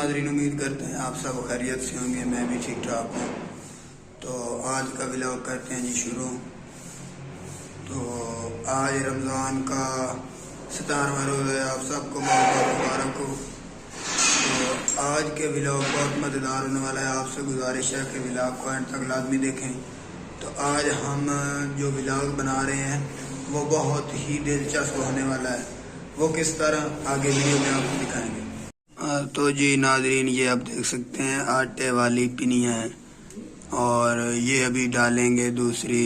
नाज़रीन, उम्मीद करते हैं आप सब खैरियत से होंगे। मैं भी ठीक ठाक हूँ। तो आज का व्लॉग करते हैं जी शुरू। तो आज रमज़ान का 17वां रोज़ा है, आप सबको बहुत बहुत मुबारक हो। तो आज के व्लॉग बहुत मज़ेदार होने वाला है। आपसे गुजारिश है कि व्लॉग को एंड तक लाजमी देखें। तो आज हम जो व्लॉग बना रहे हैं वो बहुत ही दिलचस्प होने वाला है। वो किस तरह आगे वीडियो में आपको दिखाएंगे। तो जी नाज़रीन, ये आप देख सकते हैं आटे वाली पिनियाँ हैं और ये अभी डालेंगे दूसरी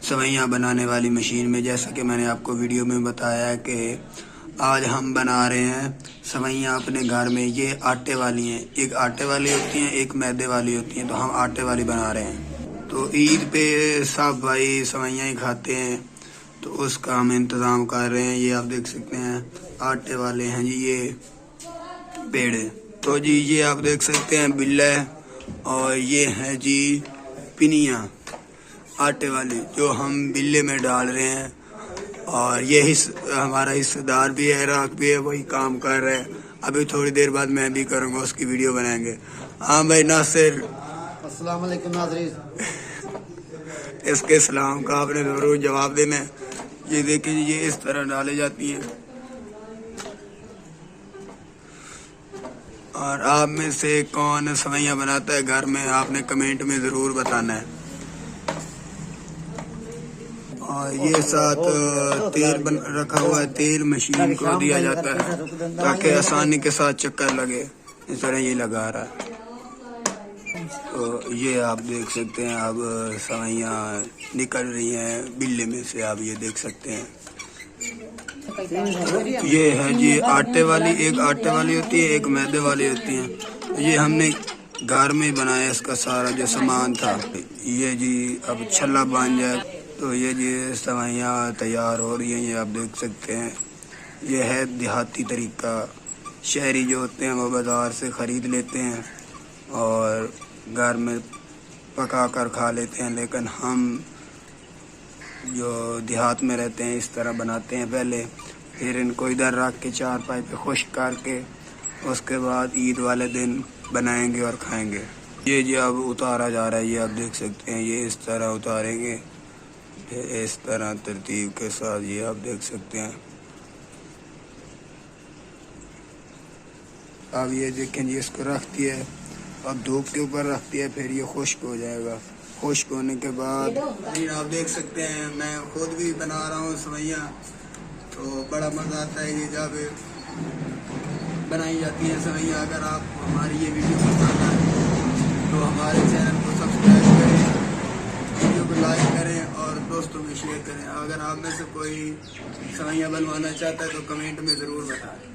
सेवइयाँ बनाने वाली मशीन में। जैसा कि मैंने आपको वीडियो में बताया है कि आज हम बना रहे हैं सेवइयाँ अपने घर में। ये आटे वाली हैं, एक आटे वाली होती हैं, एक मैदे वाली होती हैं। तो हम आटे वाली बना रहे हैं। तो ईद पे सब भाई सेवइयाँ ही खाते हैं, तो उसका हम इंतज़ाम कर रहे हैं। ये आप देख सकते हैं आटे वाले हैं जी, ये पेड़े। तो जी ये आप देख सकते हैं बिल्ले, और ये है जी पिनियाँ आटे वाली जो हम बिल्ले में डाल रहे हैं। और ये हमारा हिस्सेदार भी है, राख भी है, वही काम कर रहे हैं। अभी थोड़ी देर बाद मैं भी करूँगा, उसकी वीडियो बनाएंगे। हाँ भाई नासिर, अस्सलाम वालेकुम नाज़रीन। इसके सलाम का आपने ज़रूर जवाब देना है। ये देखिए ये इस तरह डाले जाती हैं। और आप में से कौन सेवइयाँ बनाता है घर में, आपने कमेंट में ज़रूर बताना है। और ये साथ तेल रखा हुआ है, तेल मशीन को दिया जाता है ताकि आसानी के साथ चक्कर लगे। इस तरह ये लगा रहा है। तो ये आप देख सकते हैं अब सेवइयाँ निकल रही हैं बिल्ले में से, आप ये देख सकते हैं। ये है जी आटे वाली, एक आटे वाली होती है, एक मैदे वाली होती है। तो ये हमने घर में बनाया, इसका सारा जो सामान था। ये जी अब छल्ला बन जाए तो ये जी सेवइयाँ तैयार हो रही हैं, ये आप देख सकते हैं। ये है देहाती तरीका। शहरी जो होते हैं वो बाज़ार से ख़रीद लेते हैं और घर में पका कर खा लेते हैं, लेकिन हम जो देहात में रहते हैं इस तरह बनाते हैं। पहले फिर इनको इधर रख के चारपाई पे खुश्क करके उसके बाद ईद वाले दिन बनाएंगे और खाएंगे। ये जी अब उतारा जा रहा है, ये आप देख सकते हैं। ये इस तरह उतारेंगे, इस तरह तरतीब के साथ, ये आप देख सकते हैं। अब ये देखें जी, इसको रख दिया है, अब धूप के ऊपर रख दिया, फिर ये खुश्क हो जाएगा। खुश्क होने के बाद आप देख सकते हैं मैं खुद भी बना रहा हूँ सेवइयाँ। तो बड़ा मज़ा आता है ये जब बनाई जाती है सेवइयाँ। अगर आपको हमारी ये वीडियो पसंद आए तो हमारे चैनल को सब्सक्राइब करें, वीडियो को लाइक करें और दोस्तों में शेयर करें। अगर आप में से कोई सेवइयाँ बनवाना चाहता है तो कमेंट में ज़रूर बताएं।